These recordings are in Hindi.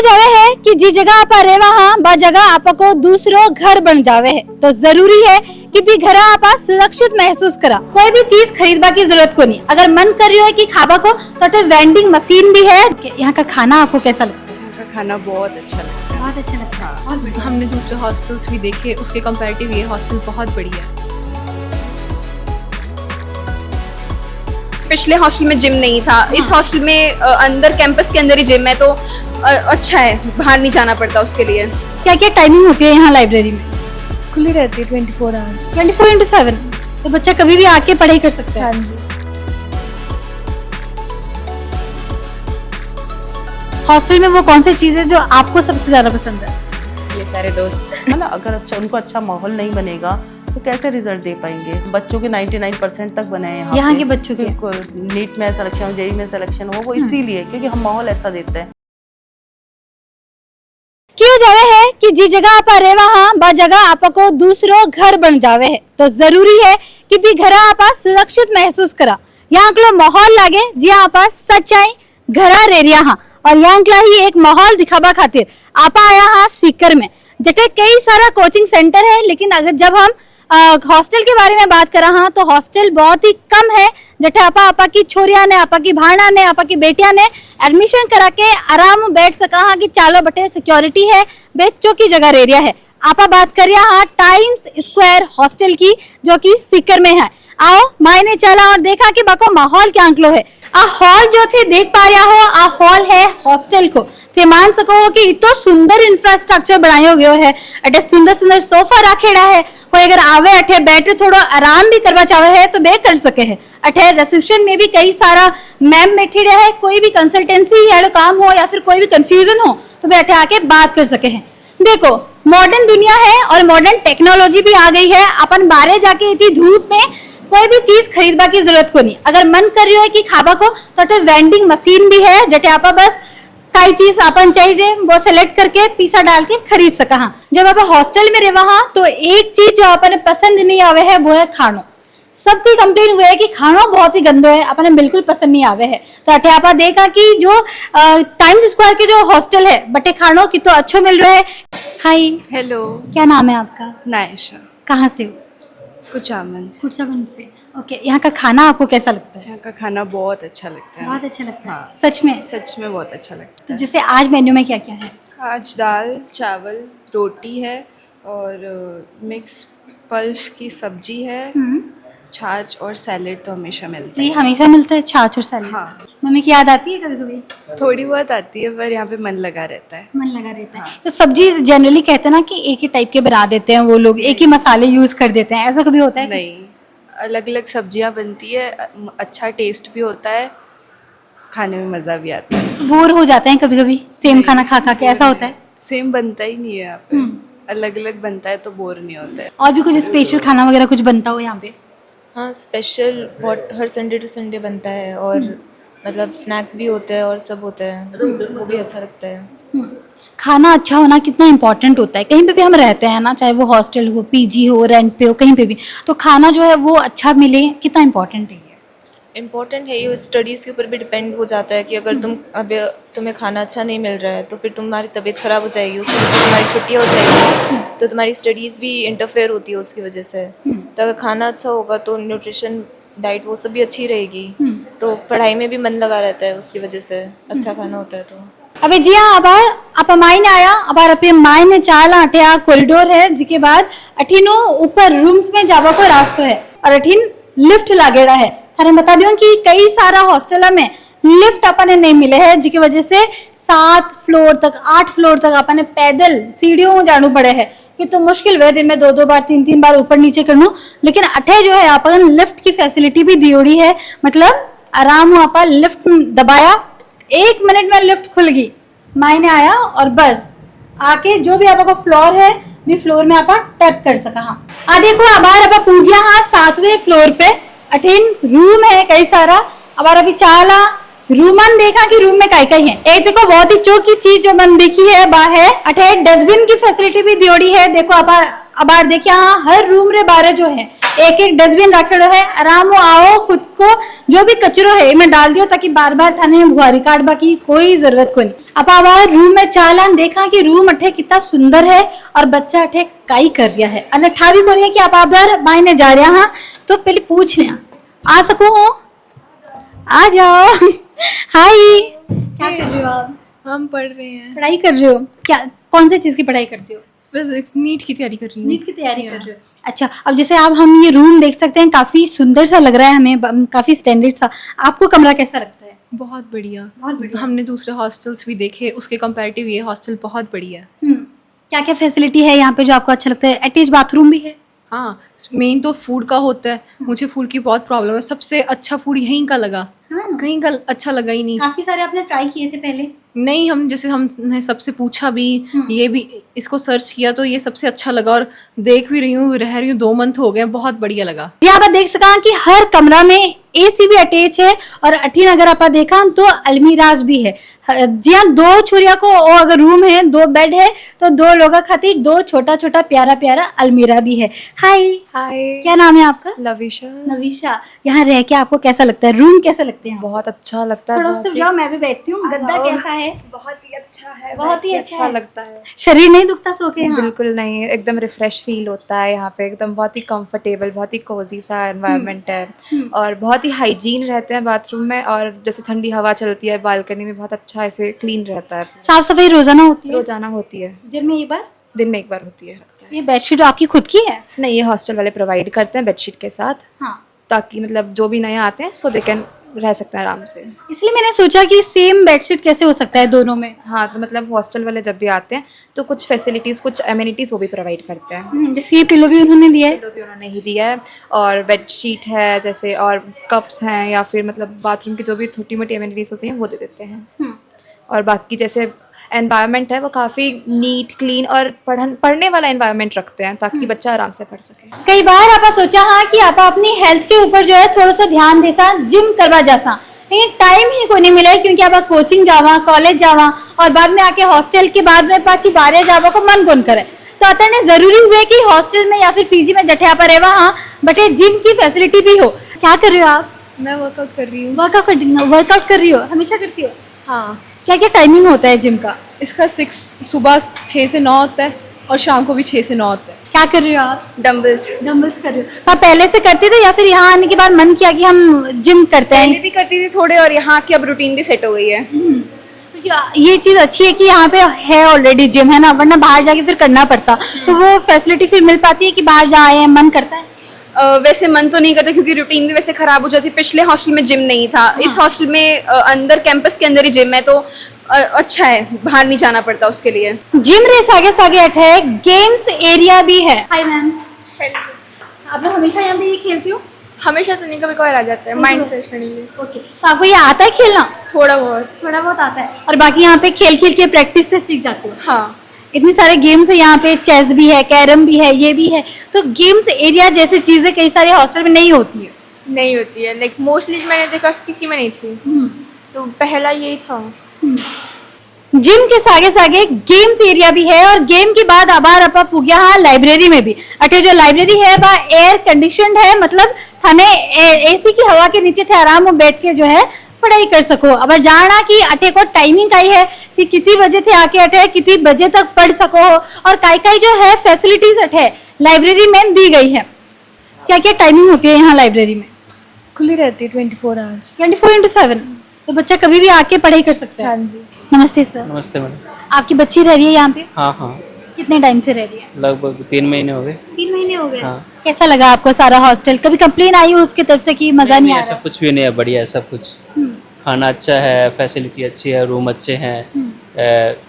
क्यों जावे है कि जी जगह आप रहे वहाँ बा जगह आपको दूसरो घर बन जावे है, तो जरूरी है कि भी घर आप सुरक्षित महसूस करा। कोई भी चीज खरीदबा की जरूरत को नहीं, अगर मन कर रही है कि खाबा को तो वेंडिंग मशीन भी है। यहाँ का खाना आपको कैसा लगता है? यहाँ का खाना बहुत अच्छा लगता है। बहुत अच्छा लगता है। हमने दूसरे हॉस्टल्स भी देखे, उसके कंपैरेटिव ये हॉस्टल बहुत बढ़िया है। पिछले हॉस्टल में जिम नहीं था, इस हॉस्टल में अंदर कैंपस के अंदर ही जिम है, तो अच्छा है, बाहर नहीं जाना पड़ता उसके लिए। क्या क्या टाइमिंग होती है यहाँ लाइब्रेरी में? खुली रहती है 24 आवर्स। 24/7, तो बच्चा कभी भी आके पढ़ाई कर सकता है। हाँ जी। हॉस्टल में वो कौन सी चीज है जो आपको सबसे ज्यादा पसंद है? ये सारे दोस्त। मतलब अगर उनको अच्छा माहौल नहीं बनेगा तो कैसे रिजल्ट दे पाएंगे। बच्चों के 99% तक बने हैं यहाँ के बच्चों के नीट में सिलेक्शन हो, जेईई में सिलेक्शन हो, वो इसीलिए क्योंकि हम माहौल ऐसा देते हैं। क्यों जावे है कि जी जगह आप रहे वहाँ बा जगह आपको दूसरो घर बन जावे है, तो जरूरी है कि भी घर आप सुरक्षित महसूस करा। यहाँ को माहौल लागे जी आप सच्चाई घरा रेरिया हाँ, और यहाँ के ही एक माहौल दिखाबा खातिर आप आया हाँ सीकर में, जटे कई सारा कोचिंग सेंटर है। लेकिन अगर जब हम हॉस्टल के बारे में बात करा हाँ, तो हॉस्टल बहुत ही कम है जटे आपा की छोरिया ने, आपा की भाणा ने, आपा की बेटिया ने एडमिशन करा के आराम बैठ सका हाँ कि चालो बटे सिक्योरिटी है, बेचो की जगह एरिया है। आपा बात करिया हाँ टाइम्स स्क्वायर हॉस्टल की, जो कि सीकर में है। आओ मायने चला और देखा कि बाको माहौल क्या अंकलो है। आ हॉल जो थे देख पा रहा हो, आ हॉल है हॉस्टल को ते मान सको हो कि इतो सुंदर इंफ्रास्ट्रक्चर बनायो गयो है। अटे सुंदर सुंदर सोफा रखेड़ा है, कोई अगर आवे अठे बैठे थोड़ा आराम भी करवा चाहे है तो बे कर सके है। अठे रिसेप्शन में भी कई सारा मैम बैठी रहे, कोई भी कंसल्टेंसी या काम हो या फिर कोई भी कंफ्यूजन हो तो बे अठे आके बात कर सके है। देखो मॉडर्न दुनिया है और मॉडर्न टेक्नोलॉजी भी आ गई है। अपन बाहर जाके इतनी धूप में कोई भी चीज खरीदबा की जरूरत को नहीं, अगर मन कर रही है कि खाबा को तो वेंडिंग मशीन भी है जटे आप बस कई चीज अपन चाहिए वो सेलेक्ट करके पीसा डाल के खरीद सका। हाँ, जब आप हॉस्टल में रहे वहाँ तो एक चीज जो अपन पसंद नहीं आवे है वो है खानो। सबकी कंप्लेन हुआ है कि खाना बहुत ही गंदो है, अपने बिल्कुल पसंद नहीं आवे है। तो अठे आपा देखा कि जो टाइम्स स्क्वायर के जो हॉस्टल है बटे खानो की तो अच्छो मिल रहा है। हाय, हेलो, क्या नाम है आपका? नायशा। कहाँ से हो? कुचामन से। ओके, यहाँ का खाना आपको कैसा लगता है? यहाँ का खाना बहुत अच्छा लगता है। बहुत अच्छा लगता है। हाँ। सच में? सच में बहुत अच्छा लगता तो है। जैसे आज मेन्यू में क्या क्या है? आज दाल चावल रोटी है और मिक्स पल्स की सब्जी है, छाछ और सैलेड तो हमेशा तो मिलता ये है। हमेशा मिलता है छाछ और सैलेड? हाँ। मम्मी की याद आती है कभी कभी? थोड़ी बहुत आती है पर यहाँ पे मन लगा रहता है। मन लगा रहता है। तो सब्जी जनरली कहते हैं ना कि एक ही टाइप के बना देते हैं वो लोग, एक ही मसाले यूज कर देते हैं, ऐसा कभी होता है? नहीं, अलग अलग सब्जियाँ बनती है, अच्छा टेस्ट भी होता है, खाने में मज़ा भी आता है। बोर हो जाते हैं कभी कभी सेम खाना खा खा के, ऐसा होता है? सेम बनता ही नहीं है यहाँ पे, अलग अलग बनता है तो बोर नहीं होता है। और भी कुछ स्पेशल खाना वगैरह कुछ बनता हो यहाँ पे? हाँ, स्पेशल बहुत हर संडे टू संडे बनता है और मतलब स्नैक्स भी होते हैं और सब होता है, वो भी अच्छा लगता है। खाना अच्छा होना कितना इम्पोर्टेंट होता है। कहीं पे भी हम रहते हैं ना, चाहे वो हॉस्टल हो, पीजी हो, रेंट पे हो, कहीं पे भी, तो खाना जो है वो अच्छा मिले कितना इम्पोर्टेंट है। इम्पोर्टेंट है ये, स्टडीज़ के ऊपर भी डिपेंड हो जाता है कि अगर तुम्हें खाना अच्छा नहीं मिल रहा है तो फिर तुम्हारी तबीयत ख़राब हो जाएगी, उसकी वजह से तुम्हारी छुट्टियाँ हो जाएगी, तो तुम्हारी स्टडीज़ भी इंटरफेयर होती है उसकी वजह से। तो अगर खाना अच्छा होगा तो न्यूट्रिशन डाइट वो सब भी अच्छी रहेगी, तो पढ़ाई में भी मन लगा रहता है उसकी वजह से, अच्छा खाना होता है। तो अबे जी हाँ, अब आप मायने आया, अब अपने मायने चाला अठिया कॉरिडोर है, जिसके बाद अठिनो ऊपर रूम्स में जावा को रास्ता है और अठिन लिफ्ट लागेड़ा है। थाने बता दियो कि कई सारा हॉस्टल में लिफ्ट अपने नहीं मिले हैं, जिसकी वजह से 7 फ्लोर तक 8 फ्लोर तक अपने पैदल सीढ़ियों में जाना पड़े है कि तो मुश्किल हुए दिन में 2-2 बार 3-3 बार ऊपर नीचे करना। लेकिन अठे जो है अपन लिफ्ट की फैसिलिटी भी दी है, मतलब आराम हो अपन लिफ्ट दबाया 1 मिनट में लिफ्ट खुल गई, मायने आया और बस आके जो भी आपका फ्लोर है भी फ्लोर में आप टैप कर सका। हाँ, आ देखो अबार आप पूछ गया हाँ 7वें फ्लोर पे अठिन रूम है कई सारा। अबार अभी चाला रूमन देखा कि रूम में कई है। एक देखो बहुत ही चौकी चीज जो मन देखी है बा है अठे डस्टबिन की फैसिलिटी भी दियोड़ी है। देखो अबार देखिए हाँ हर रूम रे बारे जो है एक एक डस्टबिन रखेड़ो है, आराम आओ खुद को जो भी कचरो है इनमें डाल दियो ताकि बार बार थाने बुहारी काटबा की कोई जरूरत को नहीं। अब आवाज रूम में चालान देखा कि रूम अठे कितना सुंदर है और बच्चा अठे काई कर रहा है अने ठा भी करिए कि आप आदर मायने जा रहा हाँ तो पहले पूछ रहे आ सकूं आ जाओ। हाय क्या कर रहे हो आप? हम पढ़ रहे हैं पढ़ाई कर रहे हो क्या? कौन सी चीज की पढ़ाई करते हो? फिजिक्स नीट की तैयारी कर रही हूँ। नीट की तैयारी कर रहे हो? अच्छा, अब जैसे आप हम ये रूम देख सकते हैं, काफी सुंदर सा लग रहा है हमें, काफी स्टैंडर्ड सा। आपको कमरा कैसा लगता है? बहुत बढ़िया। बहुत बढ़िया। हमने दूसरे हॉस्टल्स भी देखे, उसके कंपैरेटिव ये हॉस्टल बहुत बढ़िया है। क्या क्या फैसिलिटी है यहाँ पे जो आपको अच्छा लगता है? अटैच बाथरूम भी है? हाँ, मेन तो फूड का होता है। मुझे फूड की बहुत प्रॉब्लम है, सबसे अच्छा फूड यहीं का लगा। हाँ। कहीं का अच्छा लगा ही नहीं। काफी सारे आपने ट्राई किए थे पहले? नहीं, हम जैसे हमने सबसे पूछा भी, ये भी इसको सर्च किया तो ये सबसे अच्छा लगा और देख भी रही हूँ, रह रही हूँ, 2 मंथ हो गए, बहुत बढ़िया लगा। यहाँ पर देख सका कि हर कमरा में एसी भी अटैच है और अठीन अगर आप देखा तो अलमीराज भी है। जी हाँ, 2 छोरिया को और अगर रूम है, 2 बेड है तो 2 लोगों खातिर 2 छोटा छोटा प्यारा प्यारा अलमीरा भी है। हाय हाय, क्या नाम है आपका? लविशा। नवीशा, यहाँ रह के आपको कैसा लगता है? रूम कैसे लगते हैं? बहुत अच्छा लगता है। थोड़ा उस तरफ जाओ, मैं भी बैठती हूँ। गद्दा कैसा है? बहुत ही अच्छा है, बहुत ही अच्छा है। लगता है। शरीर नहीं दुखता सो के यहाँ? बिल्कुल नहीं, एकदम रिफ्रेश फील होता है यहाँ पे, एकदम बहुत ही कंफर्टेबल, बहुत ही कोजी सा एनवायरनमेंट है और बहुत ही हाइजीन रहते हैं बाथरूम में, और जैसे ठंडी हवा चलती है बालकनी में, बहुत अच्छा ऐसे क्लीन रहता है। साफ सफाई रोजाना होती है? रोजाना होती है, दिन में एक बार? दिन में एक बार होती है। ये बेडशीट आपकी खुद की है? नहीं, ये हॉस्टल वाले प्रोवाइड करते हैं बेडशीट के साथ, हाँ। ताकि मतलब जो भी नए आते हैं सो दे कैन रह सकते हैं आराम से। इसलिए मैंने सोचा कि सेम बेडशीट कैसे हो सकता है दोनों में। हाँ, तो मतलब हॉस्टल वाले जब भी आते हैं तो कुछ फैसिलिटीज़, कुछ एमिनिटीज़ वो भी प्रोवाइड करते हैं। जैसे ये पिलो भी उन्होंने दिया है? पिलो भी उन्होंने ही दिया है, और बेडशीट है जैसे, और कप्स हैं, या फिर मतलब बाथरूम की जो भी छोटी मोटी एमिनिटीज़ होती हैं वो दे देते हैं। और बाकी जैसे एनवायरनमेंट है वो काफ़ी नीट क्लीन और पढ़ने वाला एनवायरनमेंट रखते हैं, ताकि बच्चा आराम से पढ़ सके। कई बार आप सोचा हाँ कि आप अपनी हेल्थ के ऊपर जो है थोड़ा सा ध्यान दे सा, जिम करवा जा सा, लेकिन टाइम ही कोई नहीं मिला क्योंकि आप कोचिंग जावा, कॉलेज जावा और बाद में आके हॉस्टल के बाद में पाची बारे जावा को मन कौन करे। तो आता ने जरूरी हुए कि हॉस्टल में या फिर पीजी में जठिया पर रहवा हाँ, बटे जिम की फैसिलिटी भी हो। क्या कर रहे हो आप? मैं वर्कआउट कर रही हूँ। वर्कआउट कर रही हो? हमेशा करती हो? हाँ। क्या क्या टाइमिंग होता है जिम का? इसका सुबह 6 से 9 होता है और शाम को भी 6 से 9 होता है। क्या कर रहे हो आप? डम्बल्स कर रहे हो? तो आप पहले से करते थे या फिर यहाँ आने के बाद मन किया कि हम जिम करते हैं? पहले भी करती थी थोड़े, और यहाँ की अब रूटीन भी सेट हो गई है। तो ये चीज अच्छी है कि यहाँ पे है ऑलरेडी जिम, है ना, वरना बाहर जाके फिर करना पड़ता। तो वो फैसिलिटी फिर मिल पाती है कि बाहर जाए, मन करता है? वैसे मन तो नहीं करता क्योंकि रूटीन भी वैसे खराब हो जाती। पिछले हॉस्टल में जिम नहीं था, इस हॉस्टल में अंदर कैंपस के अंदर ही जिम है, तो अच्छा है, बाहर नहीं जाना पड़ता उसके लिए। जिम रे सागे सागे अठे गेम्स एरिया भी है। हाय मैम, आप लोग हमेशा यहाँ पे ये खेलती हो? हमेशा तो नहीं, कभी कभार आ जाता है माइंड फ्रेश करने के लिए। ओके, तो आपको ये आता है खेलना? थोड़ा बहुत आता है। और बाकी यहाँ पे खेल खेल के प्रैक्टिस से सीख जाते हो? हाँ। इतने सारे गेम्स है यहाँ पे, चेस भी है, कैरम भी है, ये भी है। तो गेम्स एरिया जैसी चीजें कई सारे हॉस्टल में नहीं होती है। नहीं होती है, लाइक मोस्टली मैंने देखा किसी में नहीं थी, तो पहला यही था। जिम के सागे सागे गेम्स एरिया भी है, और गेम के बाद आबार अपा पुग्या हाँ लाइब्रेरी में भी। अटे जो लाइब्रेरी है वह एयर कंडीशनड है, मतलब थाने एसी की हवा के नीचे थे आराम में बैठ के जो है पढ़ाई कर सको। अब जाना कि अटे को टाइमिंग काई है कि कितनी बजे थे आके अटे कितनी बजे तक पढ़ सको, और काई जो है फैसिलिटीज अटे लाइब्रेरी में दी गई है। क्या क्या टाइमिंग होती है यहाँ लाइब्रेरी में? खुली रहती है 24 आवर्स। 24/7, तो बच्चा कभी भी आके पढ़ाई कर सकता है? हाँ जी। नमस्ते सर। नमस्ते मैडम। आपकी बच्ची रह रही है यहाँ पे? हाँ हाँ, कितने टाइम से रह रही है? लगभग 3 महीने हो गए। 3 महीने हो गए। हाँ। कैसा लगा आपको सारा हॉस्टल? कभी कंप्लेन आई हो उसकी तरफ से कि मजा नहीं आ ऐसा रहा? कुछ भी नहीं है, बढ़िया है सब कुछ। खाना अच्छा है, फैसिलिटी अच्छी है, रूम अच्छे हैं,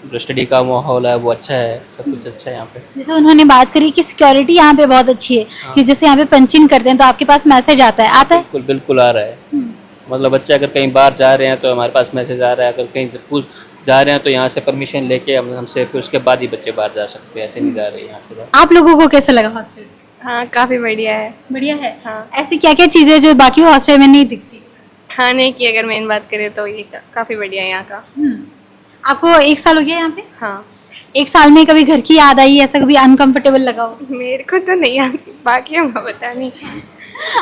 जो स्टडी का माहौल है वो अच्छा है, सब कुछ अच्छा है यहाँ पे। जैसे उन्होंने बात करी कि सिक्योरिटी यहाँ पे बहुत अच्छी है, कि जैसे यहाँ पे पंचिंग करते हैं तो आपके पास मैसेज आता है? बिल्कुल बिल्कुल आ रहा है। मतलब बच्चे अगर कहीं बाहर जा रहे हैं तो हमारे पास मैसेज आ रहा है, अगर कहीं से पूछ जा रहे हैं तो यहाँ से परमिशन लेके हमसे, फिर उसके बाद ही बच्चे बाहर जा सकते हैं, ऐसे नहीं जा रहे यहाँ से। आप लोगों को कैसा लगा हॉस्टल? हाँ, काफ़ी बढ़िया है। बढ़िया है। हाँ। ऐसी क्या क्या चीजें जो बाकी हॉस्टल में नहीं दिखती? खाने की अगर मेन बात करें तो ये काफ़ी बढ़िया है यहाँ का। आपको 1 साल हो गया यहाँ पे? हाँ। एक साल में कभी घर की याद आई, ऐसा कभी अनकंफर्टेबल लगा हो? मेरे को तो नहीं आती, बाकी हमको पता नहीं।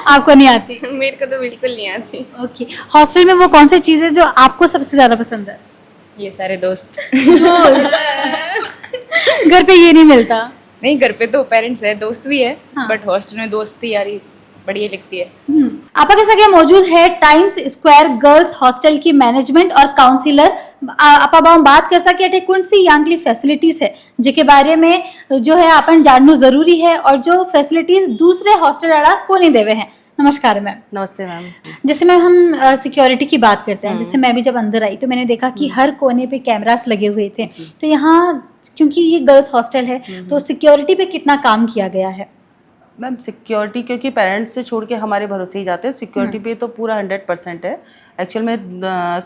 आपको नहीं आती? मेरे को तो बिल्कुल नहीं आती। ओके, हॉस्टल में वो कौन सी चीज़ है जो आपको सबसे ज्यादा पसंद है? ये सारे दोस्त। घर पे ये नहीं मिलता। नहीं, घर पे तो पेरेंट्स है, दोस्त भी है, हाँ। बट हॉस्टल में दोस्ती यारी बढ़िया लगती है। आपा के सगे मौजूद है टाइम्स स्क्वायर गर्ल्स हॉस्टल की मैनेजमेंट और काउंसिलर। आपा बाम बात कर सके अठे कौन सी यांगली फैसिलिटीज है जिके बारे में जो है अपन जानना जरूरी है और जो फैसिलिटीज दूसरे हॉस्टल वाला को नहीं देवे हैं। नमस्कार मैम। नमस्ते मैम। जैसे मैम हम सिक्योरिटी की बात करते हैं, जैसे मैं भी जब अंदर आई तो मैंने देखा कि हर कोने पे कैमरास लगे हुए थे, तो यहाँ क्योंकि ये गर्ल्स हॉस्टल है तो सिक्योरिटी पे कितना काम किया गया है? मैम सिक्योरिटी क्योंकि पेरेंट्स से छोड़ के हमारे भरोसे ही जाते हैं, सिक्योरिटी पे तो पूरा 100% है। एक्चुअल में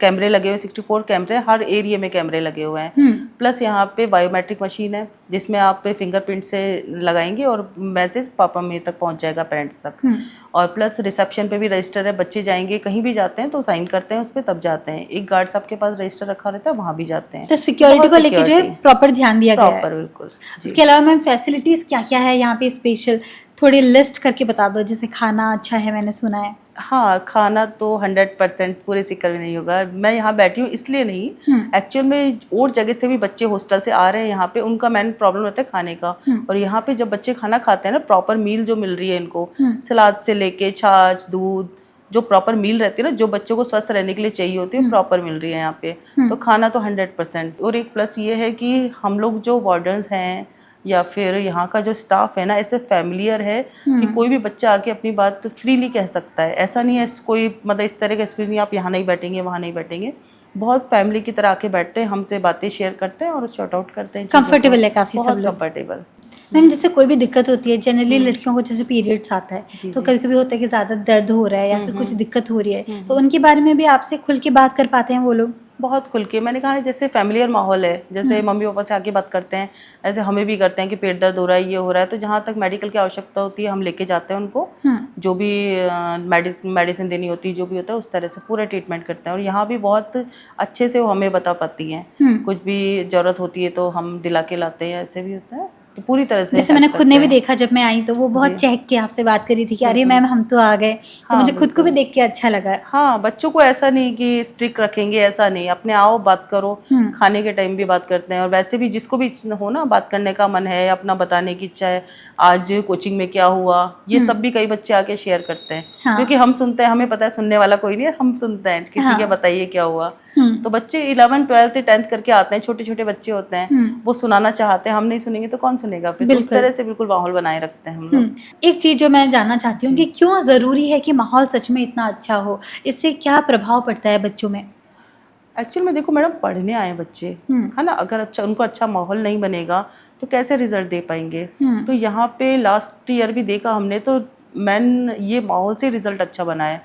कैमरे लगे हुए 64 कैमरे, हर एरिया में कैमरे लगे हुए हैं। प्लस यहाँ पे बायोमेट्रिक मशीन है जिसमें आप पे फिंगरप्रिंट से लगाएंगे और मैसेज पापा मेरे तक पहुँच जाएगा, पेरेंट्स तक। और प्लस रिसेप्शन पे भी रजिस्टर है, बच्चे जाएंगे कहीं भी जाते हैं तो साइन करते हैं उस पर तब जाते हैं। एक गार्ड साहब के पास रजिस्टर रखा रहता है, वहाँ भी जाते हैं। तो सिक्योरिटी को लेके जो है प्रॉपर ध्यान दिया गया है। प्रॉपर, बिल्कुल। उसके अलावा मैम फैसिलिटीज क्या क्या है यहाँ पे स्पेशल, थोड़ी लिस्ट करके बता दो। जैसे खाना अच्छा है मैंने सुना है। हाँ, खाना तो 100% पूरे सिक्कर में नहीं होगा। मैं यहाँ बैठी हूँ इसलिए नहीं, एक्चुअल में और जगह से भी बच्चे हॉस्टल से आ रहे हैं यहाँ पे, उनका मेन प्रॉब्लम रहता है खाने का। और यहाँ पे जब बच्चे खाना खाते हैं ना, प्रॉपर मील जो मिल रही है इनको, सलाद से लेके छाछ दूध, जो प्रॉपर मील रहती है ना, जो बच्चों को स्वस्थ रहने के लिए चाहिए होती है, प्रॉपर मिल रही है यहाँ पे। तो खाना तो 100%। और एक प्लस ये है कि हम लोग जो वार्डन्स हैं या फिर यहाँ का जो स्टाफ है ना, ऐसे फैमिलियर है कि कोई भी बच्चा आके अपनी बात फ्रीली कह सकता है। ऐसा नहीं है कोई मतलब इस तरह का एक्सपीरियंस नहीं, आप यहाँ नहीं बैठेंगे वहाँ नहीं बैठेंगे। बहुत फैमिली की तरह आके बैठते हैं, हमसे बातें शेयर करते हैं और शॉर्ट आउट करते हैं। कंफर्टेबल है काफी सब लोग। कंफर्टेबल। मैम जैसे कोई भी दिक्कत होती है, जनरली लड़कियों को जैसे पीरियड्स आता है तो कभी कभी होता है कि ज्यादा दर्द हो रहा है या फिर कुछ दिक्कत हो रही है, तो उनके बारे में भी आपसे खुल के बात कर पाते हैं वो लोग? बहुत खुल के, मैंने कहा ना जैसे फैमिलियर माहौल है, जैसे मम्मी पापा से आके बात करते हैं, ऐसे हमें भी करते हैं कि पेट दर्द हो रहा है, ये हो रहा है, तो जहाँ तक मेडिकल की आवश्यकता होती है हम लेके जाते हैं उनको। जो भी मेडिसिन देनी होती है, जो भी होता है, उस तरह से पूरा ट्रीटमेंट करते हैं। और यहाँ भी बहुत अच्छे से वो हमें बता पाती हैं, कुछ भी जरूरत होती है तो हम दिला के लाते हैं, ऐसे भी होता है। तो पूरी तरह से जैसे मैंने खुद ने भी देखा जब मैं आई तो वो बहुत चहक के आपसे बात करी थी कि अरे मैम हम तो आ गए, तो मुझे खुद को भी देख के अच्छा लगा। हाँ, बच्चों को ऐसा नहीं कि स्ट्रिक्ट रखेंगे, ऐसा नहीं, अपने आओ बात करो। खाने के टाइम भी बात करते हैं और वैसे भी जिसको भी हो ना बात करने का मन है, अपना बताने की इच्छा है, आज कोचिंग में क्या हुआ, ये सब भी कई बच्चे आके शेयर करते हैं। क्योंकि हम सुनते हैं, हमें पता है सुनने वाला कोई नहीं है, हम सुनते हैं कि ठीक है बताइए क्या हुआ। तो बच्चे 11, 12, 10th करके आते हैं, छोटे छोटे बच्चे होते हैं, वो सुनाना चाहते हैं, हम नहीं सुनेंगे तो कौन सुनेगा फिर। तो उस तरह से बिल्कुल माहौल बनाए रखते हैं हम लोग। एक चीज जो मैं जानना चाहती हूँ कि क्यों जरूरी है कि माहौल सच में इतना अच्छा हो, इससे क्या प्रभाव पड़ता है बच्चों में? एक्चुअल में देखो मैडम, पढ़ने आए बच्चे है ना, अगर अच्छा उनको अच्छा माहौल नहीं बनेगा तो कैसे रिजल्ट दे पाएंगे। तो यहाँ पे लास्ट ईयर भी देखा हमने, तो मैन ये माहौल से रिजल्ट अच्छा बना है।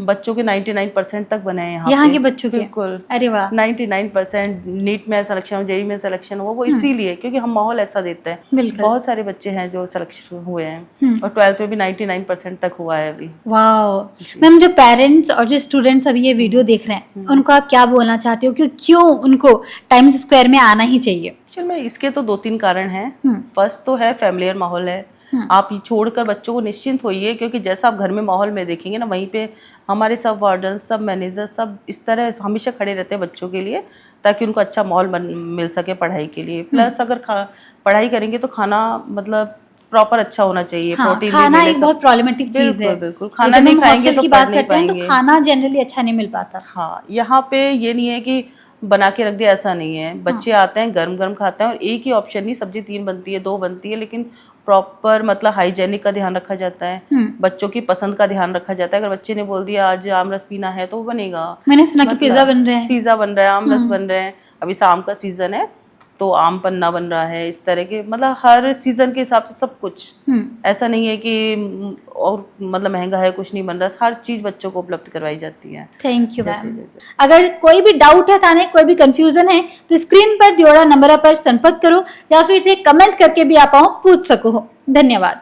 बच्चों के 99% तक बने हैं यहाँ के बच्चों के? बिल्कुल। अरे वाह। 99% नीट में सिलेक्शन हो, जेई में सिलेक्शन हो, वो इसीलिए क्योंकि हम माहौल ऐसा देते हैं। बहुत सारे बच्चे हैं जो सिलेक्शन हुए हैं और 12th में भी 99% तक हुआ है अभी। वाह। मैम जो पेरेंट्स और जो स्टूडेंट्स अभी ये वीडियो देख रहे हैं उनको आप क्या बोलना चाहते हो कि क्यों उनको टाइम्स स्क्वायर में आना ही चाहिए? चल मैं इसके तो 2-3 कारण हैं। फर्स्ट तो है फैमिलियर माहौल है, आप ये छोड़कर बच्चों को निश्चिंत होइए, क्योंकि जैसा आप घर में माहौल में देखेंगे ना, वहीं पे हमारे सब वार्डन, सब मैनेजर, सब इस तरह हमेशा खड़े रहते हैं बच्चों के लिए, ताकि उनको अच्छा माहौल मिल सके पढ़ाई के लिए। प्लस अगर पढ़ाई करेंगे तो खाना मतलब प्रॉपर अच्छा होना चाहिए। प्रोटीन खाना एक बहुत प्रॉब्लमेटिक चीज है। बिल्कुल, खाना नहीं खाएंगे तो बात करते हैं तो खाना जनरली अच्छा नहीं मिल पाता। हाँ, यहाँ पे ये नहीं है कि बना के रख दिया, ऐसा नहीं है। बच्चे आते हैं गरम गरम खाते हैं और एक ही ऑप्शन नहीं, सब्जी 3 बनती है, 2 बनती है, लेकिन प्रॉपर मतलब हाइजेनिक का ध्यान रखा जाता है, बच्चों की पसंद का ध्यान रखा जाता है। अगर बच्चे ने बोल दिया आज आम रस पीना है तो वो बनेगा। मैंने सुना कि पिज्जा बन रहा है, पिज्जा बन रहा है, आम रस बन रहे हैं, अभी शाम का सीजन है तो आम पन्ना बन रहा है, इस तरह के मतलब हर सीजन के हिसाब से सब कुछ। ऐसा नहीं है कि और मतलब महंगा है कुछ नहीं बन रहा, हर चीज बच्चों को उपलब्ध करवाई जाती है। Thank you ma'am. अगर कोई भी डाउट है थाने, कोई भी कंफ्यूजन है तो स्क्रीन पर दियोड़ा नंबर पर संपर्क करो या फिर कमेंट करके भी आप पूछ सको। धन्यवाद।